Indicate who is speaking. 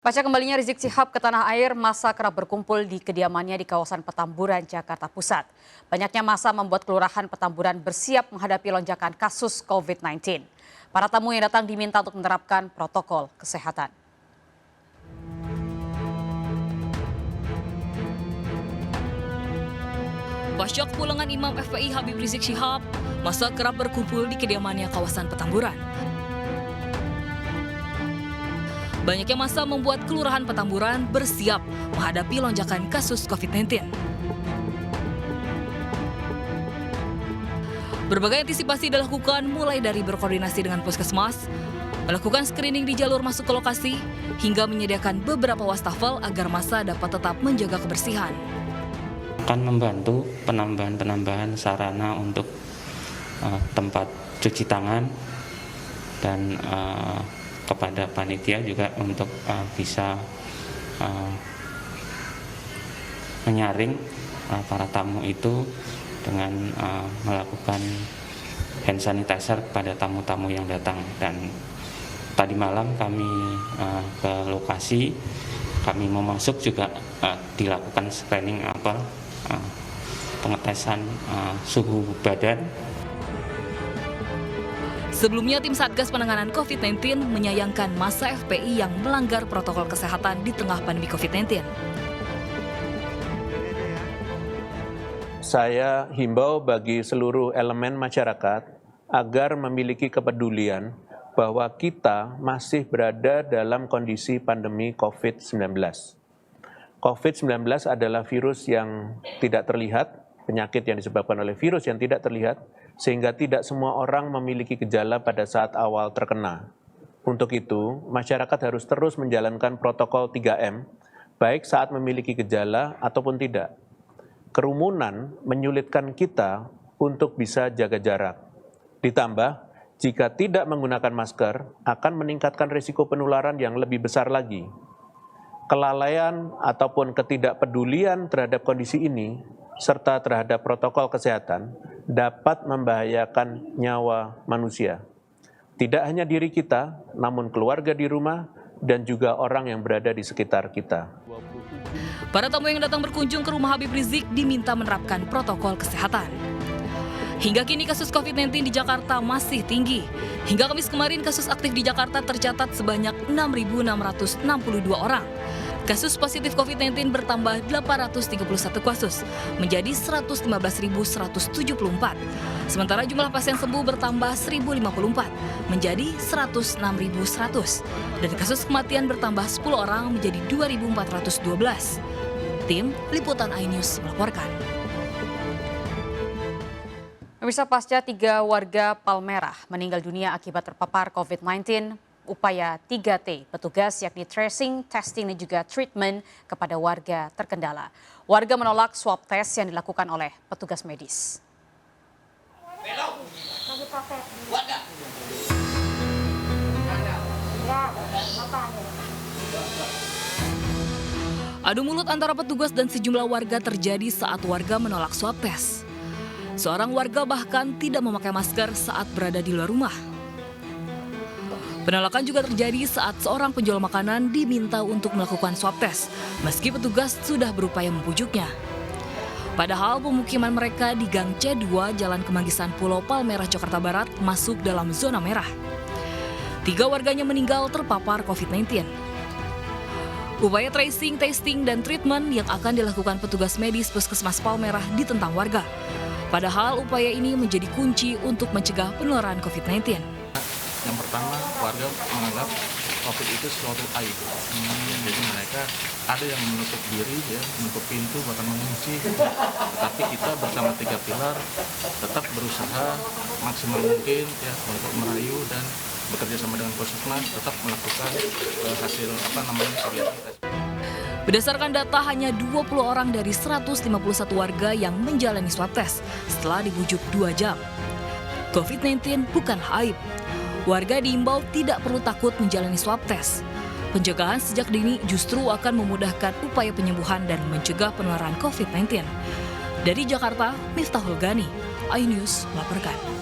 Speaker 1: Pasca kembalinya Rizik Syihab ke tanah air, massa kerap berkumpul di kediamannya di kawasan Petamburan, Jakarta Pusat. Banyaknya massa membuat Kelurahan Petamburan bersiap menghadapi lonjakan kasus COVID-19. Para tamu yang datang diminta untuk menerapkan protokol kesehatan.
Speaker 2: Pasca kepulangan Imam FPI Habib Rizik Syihab, massa kerap berkumpul di kediamannya kawasan Petamburan. Banyaknya massa membuat Kelurahan Petamburan bersiap menghadapi lonjakan kasus COVID-19. Berbagai antisipasi dilakukan mulai dari berkoordinasi dengan puskesmas, melakukan screening di jalur masuk ke lokasi, hingga menyediakan beberapa wastafel agar massa dapat tetap menjaga kebersihan.
Speaker 3: Akan membantu penambahan sarana untuk tempat cuci tangan dan kepada panitia juga untuk bisa menyaring para tamu itu dengan melakukan hand sanitizer kepada tamu-tamu yang datang. Dan tadi malam kami ke lokasi, kami mau masuk juga dilakukan screening pengetesan suhu badan.
Speaker 2: Sebelumnya, tim Satgas Penanganan COVID-19 menyayangkan massa FPI yang melanggar protokol kesehatan di tengah pandemi COVID-19.
Speaker 4: Saya himbau bagi seluruh elemen masyarakat agar memiliki kepedulian bahwa kita masih berada dalam kondisi pandemi COVID-19. COVID-19 adalah virus yang tidak terlihat, penyakit yang disebabkan oleh virus yang tidak terlihat, sehingga tidak semua orang memiliki gejala pada saat awal terkena. Untuk itu, masyarakat harus terus menjalankan protokol 3M, baik saat memiliki gejala ataupun tidak. Kerumunan menyulitkan kita untuk bisa jaga jarak. Ditambah, jika tidak menggunakan masker, akan meningkatkan risiko penularan yang lebih besar lagi. Kelalaian ataupun ketidakpedulian terhadap kondisi ini, serta terhadap protokol kesehatan, dapat membahayakan nyawa manusia. Tidak hanya diri kita, namun keluarga di rumah dan juga orang yang berada di sekitar kita.
Speaker 2: Para tamu yang datang berkunjung ke rumah Habib Rizik diminta menerapkan protokol kesehatan. Hingga kini kasus COVID-19 di Jakarta masih tinggi. Hingga Kamis kemarin kasus aktif di Jakarta tercatat sebanyak 6.662 orang. Kasus positif COVID-19 bertambah 831 kasus, menjadi 115.174. Sementara jumlah pasien sembuh bertambah 1.054, menjadi 106.100. Dan kasus kematian bertambah 10 orang menjadi 2.412. Tim Liputan iNews melaporkan.
Speaker 1: Pemirsa, pasca 3 warga Palmerah meninggal dunia akibat terpapar COVID-19, upaya 3T petugas yakni tracing, testing dan juga treatment kepada warga terkendala. Warga menolak swab test yang dilakukan oleh petugas medis.
Speaker 2: Adu mulut antara petugas dan sejumlah warga terjadi saat warga menolak swab test. Seorang warga bahkan tidak memakai masker saat berada di luar rumah. Penolakan juga terjadi saat seorang penjual makanan diminta untuk melakukan swab test, meski petugas sudah berupaya membujuknya. Padahal pemukiman mereka di Gang C2 Jalan Kemanggisan Pulau Palmerah, Jakarta Barat masuk dalam zona merah. 3 warganya meninggal terpapar COVID-19. Upaya tracing, testing, dan treatment yang akan dilakukan petugas medis Puskesmas Palmerah ditentang warga. Padahal upaya ini menjadi kunci untuk mencegah penularan COVID-19.
Speaker 5: Yang pertama, warga menganggap COVID itu suatu aib. Jadi mereka ada yang menutup diri, menutup pintu, bahkan mengunci. Tapi kita bersama 3 pilar tetap berusaha maksimal mungkin untuk merayu dan bekerja sama dengan puskesmas tetap melakukan hasil kegiatan tes.
Speaker 2: Berdasarkan data, hanya 20 orang dari 151 warga yang menjalani swab test setelah dibujuk 2 jam. COVID-19 bukan aib. Warga diimbau tidak perlu takut menjalani swab test. Pencegahan sejak dini justru akan memudahkan upaya penyembuhan dan mencegah penularan COVID-19. Dari Jakarta, Miftahul Gani, iNews melaporkan.